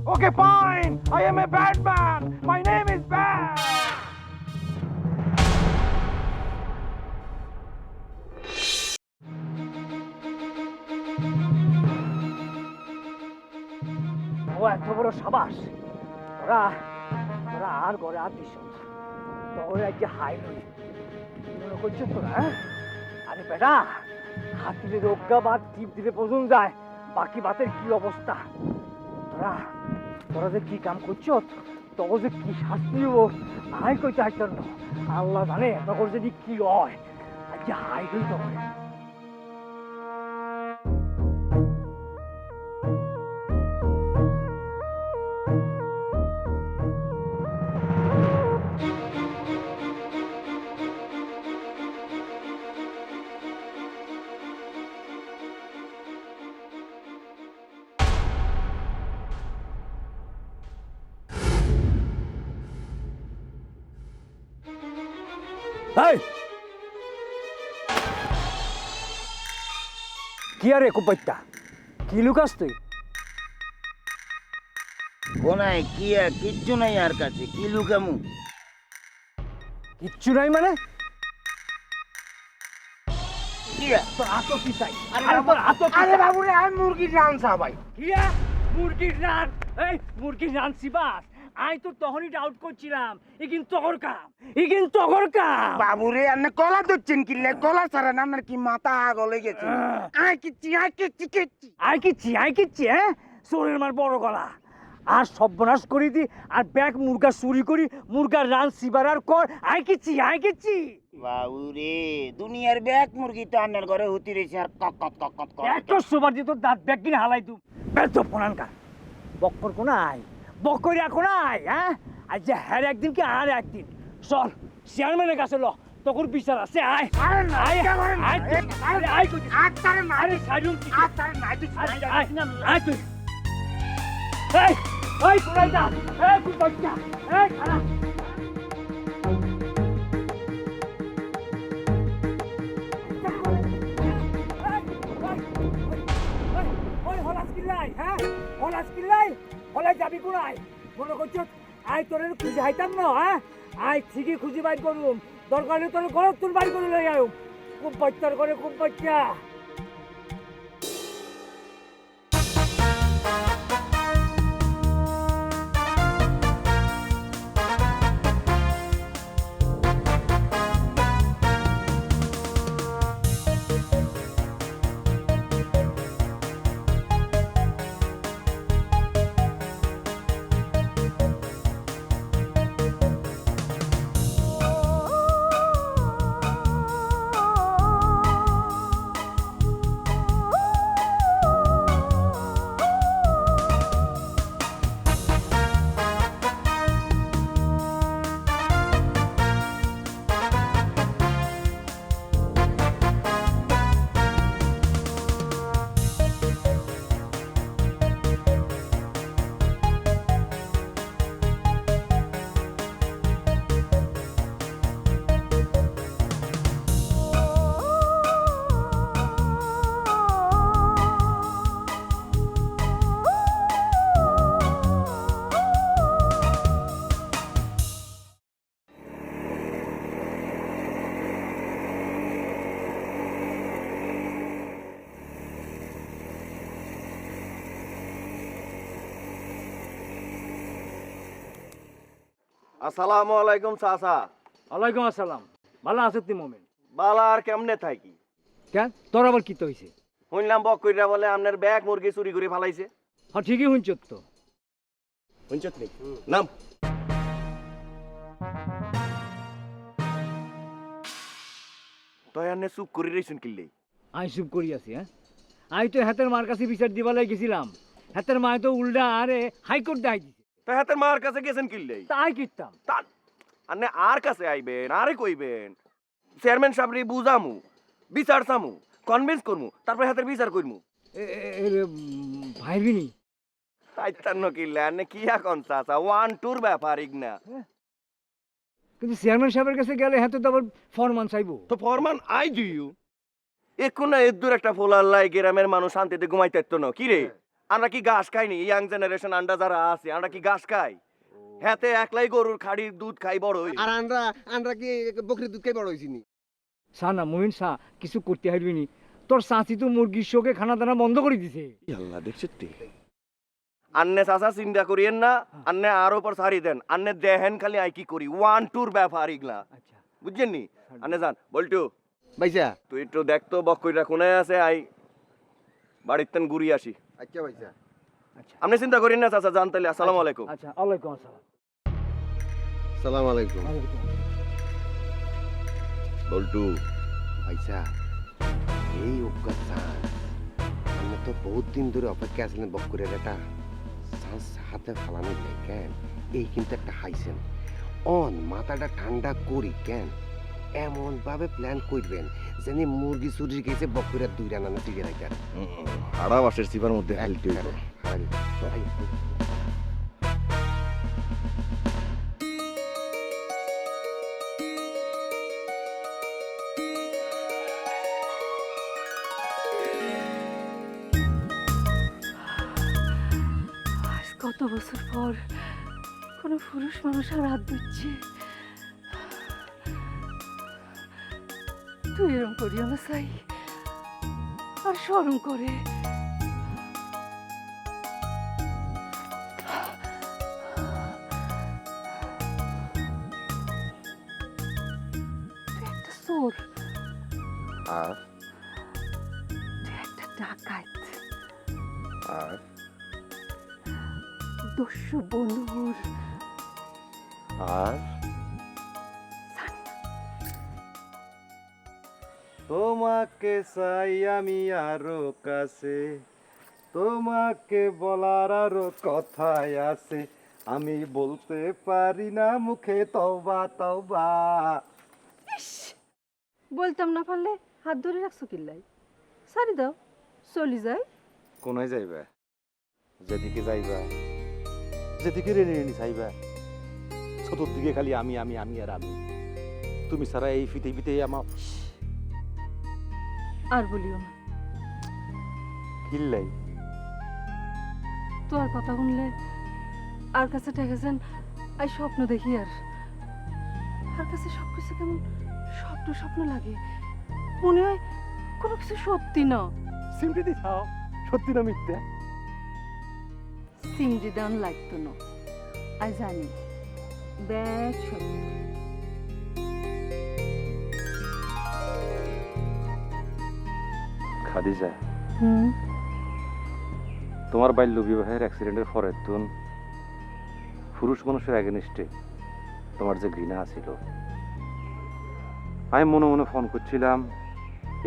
Okay, fine. I am a bad man. My name is Bad. ও এত বড় সাবাস, ওরা ওরা আর ঘরে আর দিস তোরা যে হাই নই মনে করছো তোরা, হ্যাঁ? আরে বেটা, হাত দিলে রোগা বা টিপ দিলে পর্যন্ত যায়, বাকি বাতের কি অবস্থা? তোরা তোরা যে কি কাম করছো, তবে যে কি শাস্তি হবো আই কই চাইতাম না। আল্লাহ জানে তখন যদি কি হয়, আজকে হাই হই তখন। এই কি আরে কুপাইতা, কি লুকাস তুই? কোনায় কি আর কিচ্ছু নাই আর কাছে, কি লুকামু? কিচ্ছু নাই মানে? কি আর? তোর আতো কি চাই? আরে বাবু রে, আমি মুরগির রানসা ভাই। কি মুরগির রান? এই মুরগির রান সিবাস, আই তো তখনই ডাউট করছিলাম এগিন তগর কাম, এগিন তগর কাম। বাবু রে, আপনি কলা ধরছেন কিনলে? কলা ছাড়া না, আপনার কি মাথা গলে গেছে? আয় কিচ্ছি, আয় কিচ্ছি, কিচ্ছি। আই কিচ্ছি, হ্যাঁ? সোরের মার বড় গলা আর সর্বনাশ করি দি, আর ব্যাগ মুরগা চুরি করি, মুরগার রান সিবার আর কর। আই কিচ্ছি। বাবুরে, দুনিয়ার ব্যাগ মুরগি তো আপনার ঘরে হতি রয়েছে আর কক কক কক কক কক। একটা সোবার দিয়ে তোর দাঁত ব্যাগ কিনে হালাই তু বেদ ফোনানকার বক্কর কোন আই, বক্কর এখন আই, হ্যাঁ? আর যে হ্যার একদিন কি আর একদিন চল চেয়ারম্যানের কাছে ল, তখন বিচার আছে। আয় আরে না, আয় এটা করেন না। আয় তুই, আরে আয় তুই, আরে না, আরে সাইডুল তুই, আরে না, তুই আয় আয় তুই, এই এই কোনাই যা, এই তুই বাচ্চা, এই খালা যাবি কোনায়? মনে করছো আই তোর খুঁজে হাইতাম না, হ্যাঁ? আই ঠিকই খুঁজে বাইর করুম, দরকার হলে তোর ঘর তোর বাড়ি করে লই আয়ুম। খুব বাচ্চার করে, খুব বাচ্চা। আসসালামু আলাইকুম চাচা। ওয়ালাইকুম আসসালাম। ভালো আছো তুই মোমেন? বালা আর কেমনে থাকি? কেন তোর আবার কি তো হয়েছে? শুনলাম বকইরা বলে আপনার ব্যাগ মুরগি চুরি করে ফালাইছে। হ্যাঁ ঠিকই শুনছ তো। শুনছত নি? নাম তই আনে চুপ করে রইছুন কিল্লে? আই চুপ করি আছি, হ্যাঁ? আই তো হাতের মার কাছে বিচার দিবালাই গেছিলাম, হাতের মায় তো উল্টা আরে হাইকোর্ট দেয় দিছে। তাই হাতের মার কাছে গেছেন কিল্লে? তাই কিতাম আনে আর কাছে আইবেন, আরে কইবেন চেয়ারম্যান সাহেবরে বুঝামু, বিচার চামু, কনভিন্স করমু, তারপরে হাতের বিচার করমু। ভাইবিনি আইতান্ন কিল্লে আনে কি এখন চাচা? ওয়ান টুর ব্যাপার ইগনা। কিন্তু চেয়ারম্যান সাহেবের কাছে গেলে হাতে তো আবার ফরমান চাইবো। তো ফরমান আই দিউ এখন না এদুর একটা ফোলার লাই গ্রামের মানুষ শান্তিতে ঘুমাইতে পারতো না কি রে? আমরা কি ঘাস খাইনি ইয়াং জেনারেশন আন্ডা যারা আছে আমরা কি ঘাস খাই হ্যাঁতে একলাই গরুর খাড়ির দুধ খাই বড় হই আর আমরা কি বকরির দুধ খাই বড় হইছি নি? না মুমিন শাহ কিছু করতে হারবি নি তোর চাচি তো মুরগির শোকে খানা দানা বন্ধ করে দিছে আল্লাহ দেখছিস আন্নে চাচা চিন্তা করিয়েন না আন্নে আরো পর সারি দেন আন্নে দেখেন খালি আই কি করি 1-2 ব্যাপার ইগলা আচ্ছা বুঝছেন নি আন্নে যান বলটু ভাইসা তুই একটু দেখতো বকইটা কোনায় আছে আই বাড়িতেন ঘুরি আসি আচ্ছা ভাইসা আচ্ছা আপনি চিন্তা করেন না চাচা জান তাহলে আসসালামু আলাইকুম আচ্ছা ওয়ালাইকুম আসসালাম সালাম আলাইকুম। বলটু ভাইসা এই অজ্ঞাত চান্স আমি তো বহুত দিন ধরে অপেক্ষা আছিলেন বকরির একটা চান্স হাতে ফালানো যায় কেন এই কিন্তু একটা হাইছেন অন মাথাটা ঠান্ডা করি কেন এমন ভাবে প্ল্যান করবেন যেন মুরগি চুরি গেছে বকরির দুই রান্না টিকে রাখে হাড়া বাসের সিপার মধ্যে হেলতে আজ কত বছর পর কোনো পুরুষ মানুষ আর হাত দিচ্ছে তুই এরম করিও না চাই আর শরম করে তুই একটা চোর আর তুই একটা ডাকাত আর দস্যু বন্ধুর আর তোমাকে চাই আমি আরো কাছে তোমাকে বলার আরো কথাই আছে আমি বলতে পারি না মুখে তওবা তওবা বলতাম না পারলে হাত ধরে রাখছো কিল্লাই সারি দাও চলি যাই কোনায় যাইবা যেদিকে যাইবা যেদিকে রেনি রেনি চাইবা চতুর্দিকে খালি আমি আমি আমি আর আমি তুমি সারা এই পৃথিবীতে আমার আর বলিও না কিল্লাই তোর কথা শুনলে আর কাছে ঠেকেছেন আর স্বপ্ন দেখি আর কাছে সবকিছু কেমন স্বপ্ন স্বপ্ন লাগে মনে হয় কোনো কিছু সত্যি না সিমটি দি খাও সত্যি না মিথ্যা সিমজি দান লাগতো না আই জানি ব্যাগ সত্য খাদিজা হুম তোমার বাল্য বিবাহের অ্যাক্সিডেন্টের পরের তুন পুরুষ মানুষের এগেনিস্টে তোমার যে ঘৃণা ছিল আমি মনে মনে ফোন করছিলাম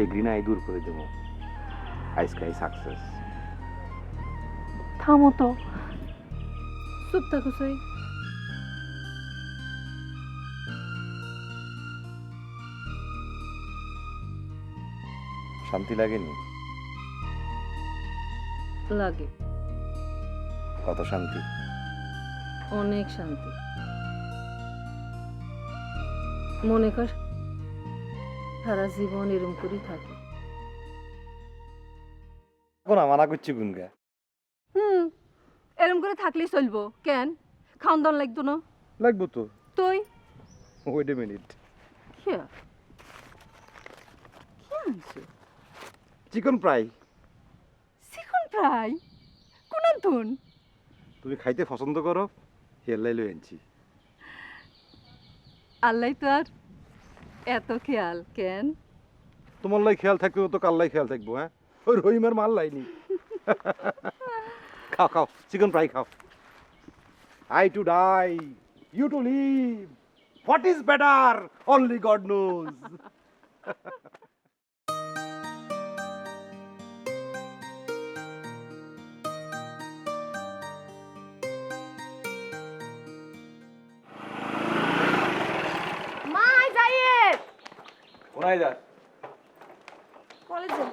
এই ঘৃণা এই দূর করে দেবো আইসকাই সাকসেস থামো তো চুপ থাকো সাই শান্তি লাগেনি লাগে কত শান্তি অনেক শান্তি মনে কর সারা জীবন এরম করেই থাকে এখন মানা করছি গুনগা এরম করে থাকলেই চলবো কেন খাওন দাওন লাগতো না লাগবো তো তুই ওয়েট এ মিনিট কি আনছো চিকেন ফ্রাই শিখন প্রায় কোন তুন তুমি খাইতে পছন্দ করো হেলাই লই আনছি আল্লাহ তো আর এত খেয়াল কেন তোমার লাই খেয়াল থাকবে তো কাল্লাই খেয়াল থাকবো হ্যাঁ ওই রহিমের মাল লাইনি খাও খাও চিকেন ফ্রাই খাও I to die you to live what is better only God knows my যাইয়ে কোনায় যা কলেজে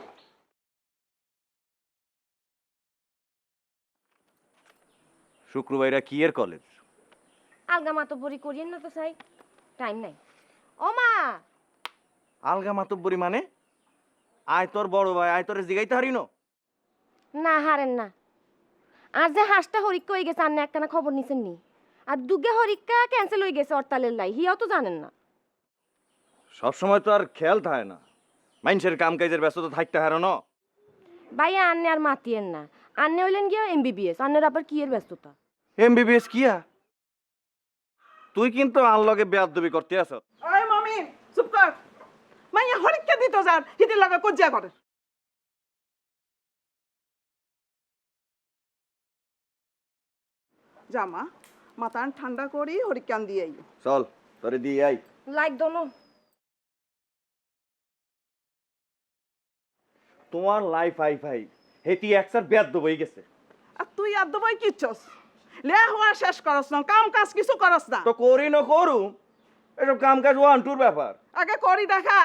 শুক্রবারটা কি এর কলেজ আলগা মাতব্বরি করিয়েন না তো চাই টাইম নাই ও মা আলগা মাতব্বরি মানে আয় তোর বড় ভাই আয় তোরে জিগাইতে হারিনো না হারেন না আর যে হাঁসটা হরিক্কা হয়ে গেছে, আর না একটানা খবর নিছেন নি? আর দুগে হরিক্কা ক্যান্সেল হয়ে গেছে হরতালের লাই, হিয়াও তো জানেন না। সবসময় তো আর খেয়াল থাকে না, মানুষের কাম কাজের ব্যস্ততা থাকতে হারো না। ভাইয়া আন্নে আর মাতিয়েন না, আন্নে হইলেন গিয়া MBBS, আন্নের আবার কি এর ব্যস্ততা? MBBS কিয়া? তুই কিন্তু আনলগে বেয়াদবি করতে আছ। ওই মামি চুপ কর, মাইয়া হরিক্কা দিত যার হিতে লাগা কজ্জা করে। জামা মাথান ঠান্ডা করি হরিক্কান দিয়ে আইও। চল তোরে দিয়ে আই। লাইক দোনো। তোমার লাইফ হাই হেতি একসার বেয়াদব হয়ে গেছে। আর তুই আর দবাই কিচ্ছস লে হওয়া শেষ করস না, কাম কাজ কিছু করস না। তো করি না করু, এসব কাম কাজ ওয়ান টুর ব্যাপার। আগে করি দেখা।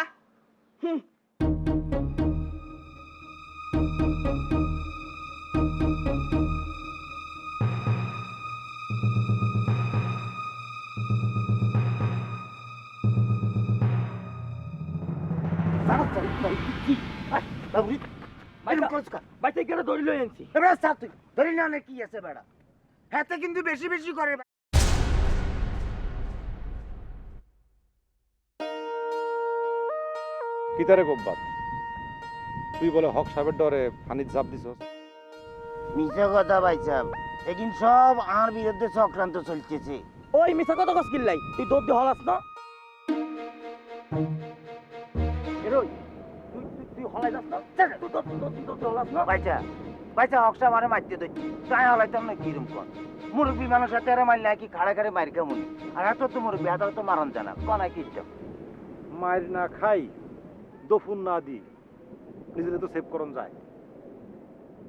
বাইতে গেলে ধরি লই আনছি। এবার চা তুই ধরি না কি আছে বেড়া, হাতে কিন্তু বেশি বেশি করে। কিতারে গোব্বাত তুই বলে হক সাহেবের ডরে পানির জাপ দিছস। মিছা কথা ভাই সাহেব, এখন সব আর বিরুদ্ধে চক্রান্ত চলতেছে। ওই মিছা কথা কস কিল্লাই, তুই দৌড় দিয়ে হলাস না? এরই তুই তুই তুই হলাই যাস না? তুই দৌড় হলাস না? বাইচা বাইচা হকসা মারে মারতে দিচ্ছি, তাই হলাইতাম না কিরম কর। মুরব্বী মানুষ সাথে এরা মারলে কি খাড়া খাড়ে মার কেমন? আর এত তো মুরব্বী এত তো মারণ জানা কনায় কি মায়ের না খাই দফুন না দি নিজেদের তো সেভ করন যায়।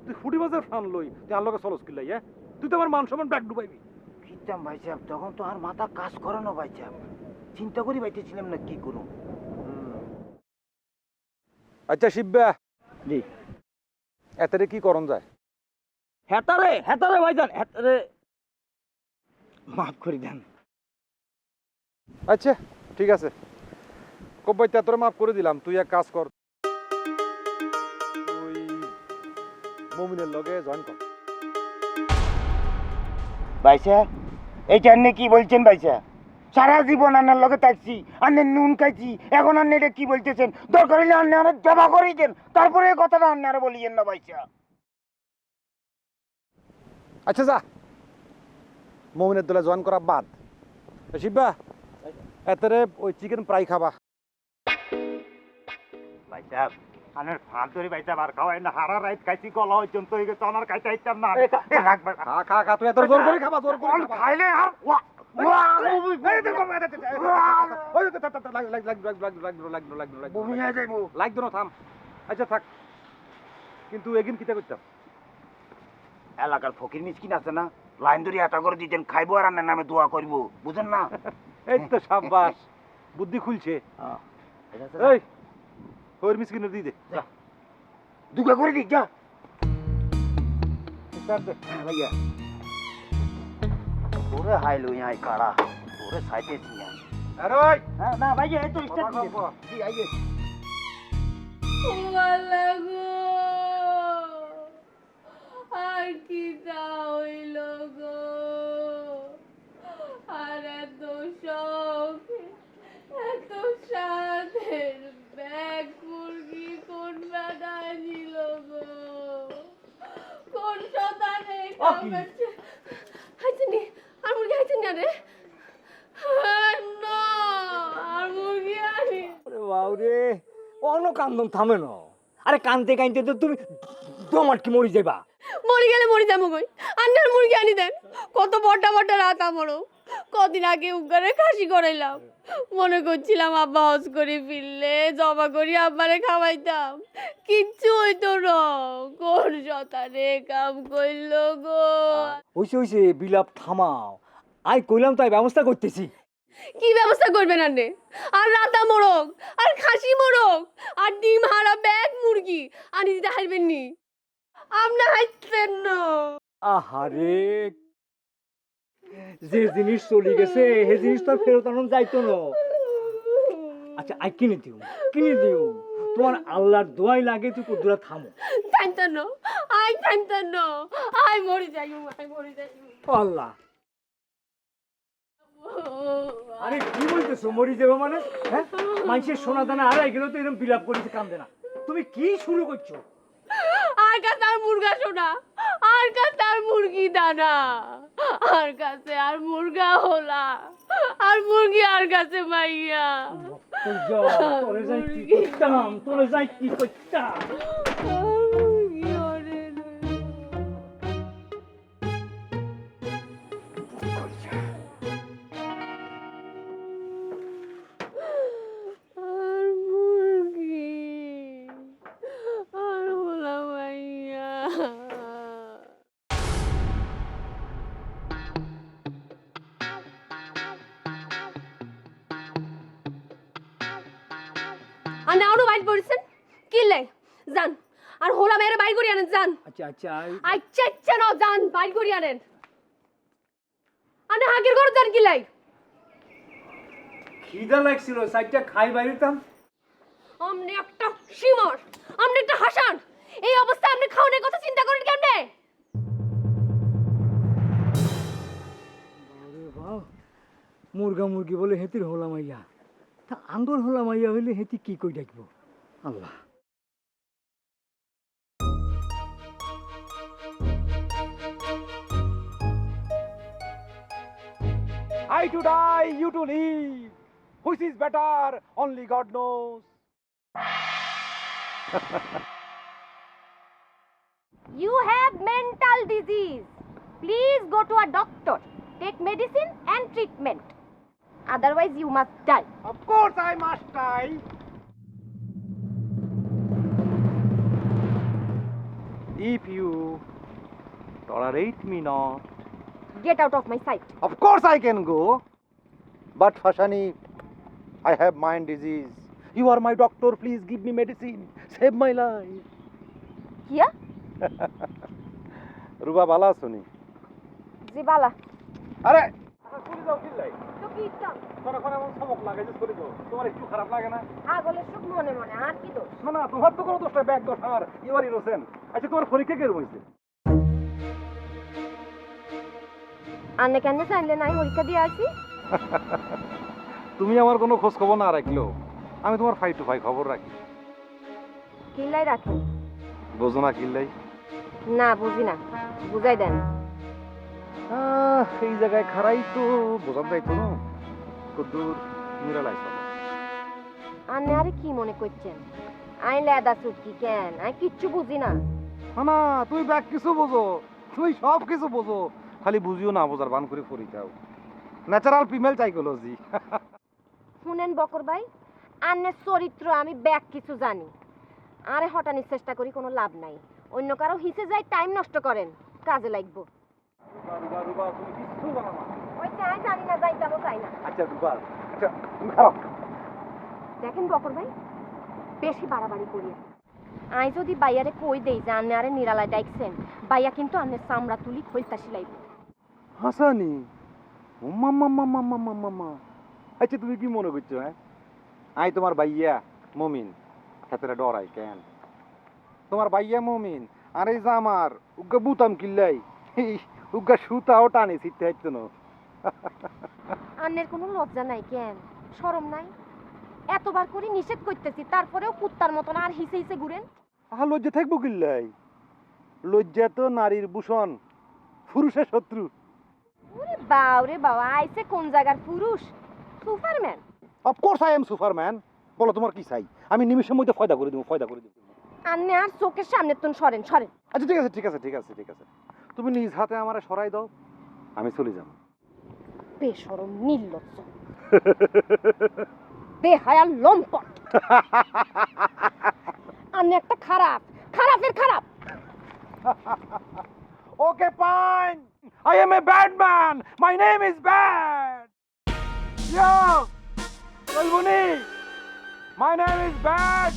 তুই ফুটি বাজার ফান লই তুই আনলকে চলস কিল্লাই। হ্যাঁ তুই তো আমার মান সম্মান ব্যাগ ডুবাইবি। কিতাম ভাই সাহেব, তখন তো আর মাথা কাজ করে না ভাই সাহেব, চিন্তা করি বাইতেছিলাম না কি করুন। আচ্ছা শিববা, জি এতে কি করন যায়? হেতারে হেতারে ভাইজান হেতারে মাফ করে দেন। আচ্ছা ঠিক আছে, কব্বাই তোরে মাফ করে দিলাম। তুই এক কাজ কর, তুই মমিনের লগে জয়েন কর। ভাইসা এইটা আপনি কি বলছেন ভাইসা? সারা জীবন আন্নার লগে থাকছি, আন্নের নুন খাইছি, এখন আপনি এটা কি বলতেছেন? দরকার হলে আপনি অনেক জবা করেই দেন, তারপরে এই কথাটা আপনি আরো বলিয়েন না ভাইসা। আচ্ছা যা, মমিনের দলে জয়েন করা বাদ। শিববা এতে ওই চিকেন ফ্রাই খাবা। ভাইসা আনের ফান ধরে ভাইসা আর খাওয়াই না, হারা রাইত খাইছি, গলা পর্যন্ত হয়ে গেছে, আমার খাইতে আইতাম না। খা খা খা, তুই এত জোর করে খাবা, জোর করে খাবা। খাইলে আর লাগতো না, থাম। আচ্ছা থাক, কিন্তু এগিন কিতা করতাম? এলাকার ফকির মিসকিন আছে না, লাইন ধরে এত করে দিতেন, খাইবো আর আন্নার নামে দোয়া করবো, বুঝেন না? এই তো সাব্বাস, বুদ্ধি খুলছে। এই ওর মিসকিনের দিয়ে দে, যা। দুগা করে দিক যা ভাইয়া। তোরে হাই লই হাই কাড়া, তোরে সাইতেছি না। আরে ভাই হ্যাঁ না ভাইয়া, এই তো স্টার্ট জি আইয়ে। আর কি হইল গো, আর এত শখ এত সাধের ব্যাগ মুরগি কোন বেড়ায় নিল গো, কোন শতানে হাইছেন আর মুরগি হাইছেন না রে, না আর মুরগি আনি। ওরে বাউরে, অন্য কান্দন থামে না। আরে কানতে কানতে তো তুমি দমাটকি মরি যাবা। মরে গেলে মরে যাবো কই, আন্নার মুরগি আনি দেন। কত বড়টা বড়টা রাত আমারও, কদিন আগে উগারে খাসি করাইলাম, মনে করছিলাম আব্বা হজ করে ফিরলে জমা করি আব্বারে খাওয়াইতাম, কিচ্ছু হইতো না। কোন শতানে কাম করল গো। হইছে হইছে, বিলাপ থামাও। আই কইলাম তাই ব্যবস্থা করতেছি। কি ব্যবস্থা করবেন আন্নে? আর রাতা মোরগ, আর খাসি মোরগ, আর ডিম হারা ব্যাগ মুরগি আনি দিতে হারবেন নি? আপনি হাইতেন না। আহারে, যে জিনিস চলে গেছে সে জিনিস তো আর ফেরত আনন্দ যাইতো না। আচ্ছা আই কিনে দিও, কিনে দিও। তোমার আল্লাহর দোয়াই লাগে তুই কুদ্দুরা থামো। থামতানো আই থামতানো আই মরি যাই ও আল্লাহ, আরে কি বলতেছো মরি যাবো মানে? হ্যাঁ, মানুষের সোনা দানা আড়াই গেলেও তো এরকম বিলাপ করেছে কান্দে না। তুমি কি শুরু করছো? আর কাছে আর মুরগা সোনা, আর কাছে আর মুরগি দানা, আর কাছে আর মুরগা হোলা, আর মুরগি আর কাছে মাইয়া। তোরে যাই কি করতাম, তোরে যাই কি করতাম। আর মুরগি আর হোলা মাইয়া। আর নাওনো বাইট পড়ছেন কিলে জান, আর হোলা মেরে বাইর করি আনেন জান। আচ্ছা আচ্ছা আচ্ছা আচ্ছা নাও জান বাইর করি আনেন। আনে হাগের ঘর জান কিলাই খিদা লাগছিল, সাইডটা খাই বাইরেতাম। আমনে একটা শিমর, আমনে একটা হাসান, এই অবস্থায় আপনি খাওয়ানোর কথা চিন্তা করেন কেমনে? মুরগা মুরগি বলে হেতির হোলা মাইয়া, তা আন্দর হোলা মাইয়া হইলে হেতি কি কই ডাকবো? আল্লাহ, I to die, you to live. Which is better? Only God knows. You have mental disease. Please go to a doctor. Take medicine and treatment. Otherwise you must die. Of course I must die. If you tolerate me not, Get out of my sight. of course I can go. But Fashani, I have mind disease. You are my doctor, please give me medicine. Save my life. Here? Ruba বালা শুনি Zibala. আরে চলে যাও কিল্লাই তো কি ইচ্ছা? তখন এমন চমক লাগে যে চলে যাও, তোমার একটু খারাপ লাগে না? আগলে সুখ মনে মনে আর কি দোষ? না না, তোমার তো কোনো দোষ নাই, ব্যাগ দোষ আমার, ইউ আর ইনোসেন্ট। আচ্ছা তোমার পরীক্ষা কেরম হয়েছে? আন্নে কেন চাইলে নাই পরীক্ষা দিয়ে আসি? তুমি আমার কোনো খোঁজ খবর না রাখলেও আমি তোমার ফাই টু ফাই খবর রাখি। কিল্লাই রাখেন? বোঝো না কিল্লাই? না বুঝি না, বুঝাই দেন। এই জায়গায় খারাই তো বোঝার দায়িত্ব না, কদ্দুর নিরালাই চলো। আন্নে আরে কি মনে করছেন? আই লেদা চুটকি কেন? আই কিচ্ছু বুঝি না। না তুই ব্যাগ কিছু বোঝো, তুই সব কিছু বোঝো, খালি বুঝিও না বোঝার বান করে পড়ি যাও। Natural female psychology. শুনেন বকর ভাই, আন্নের চরিত্র আমি ব্যাক কিছু জানি। আরে হটানির চেষ্টা করি কোনো লাভ নাই। অন্য কারো হিসে যাই টাইম নষ্ট করেন, কাজে লাগবো। রুবা তুমি কিচ্ছু জানো না। ওই চাই জানি না, যাইতামও চাই না। আচ্ছা রুবা, আচ্ছা তুমি খারাপ। দেখেন বকর ভাই, বেশি বাড়াবাড়ি করি। আই যদি বাইয়ারে কই দেই যে আন্নে আরে নিরালায় ডাইকছেন, বাইয়া কিন্তু আন্নের চামড়া তুলি খৈলতাসি লাইব। হাসানি মাম্মা, আচ্ছা তুমি কি মনে করছো? হ্যাঁ আই তোমার ভাইয়া মমিন, হাতেরা ডরাই কেন? তোমার ভাইয়া মমিন, আর এই যে আমার উগা বুতাম কিল্লাই, উগা সুতাও টানে ছিটতে হাইতো না। আন্নের কোনো লজ্জা নাই কেন? শরম নাই? এতবার করে নিষেধ করতেছি, তারপরেও কুত্তার মতন আর হিসে হিসে ঘুরেন। আহা লজ্জা থাকবো কিল্লাই? লজ্জা তো নারীর ভূষণ, পুরুষের শত্রু। ওরে বাও রে বাবা, আইছে কোন জায়গার পুরুষ? Superman? Of course I am Superman. বলো তোমার কি চাই? আমি নিমিষের মধ্যে ফয়দা করে দেবো, ফয়দা করে দেবো। আন্নে আর চোখের সামনে তুন সরেন সরেন। আচ্ছা ঠিক আছে ঠিক আছে ঠিক আছে ঠিক আছে, তুমি নিজ হাতে আমারে সরাই দাও, আমি চলে যাব। বেশরম নির্লজ্জ, বেহায়ার লম্পট। আন্নে একটা খারাপ, খারাপের খারাপ। Okay, fine. I am a bad man. My name is Bad. Yo, Kalbuni. My name is Bad.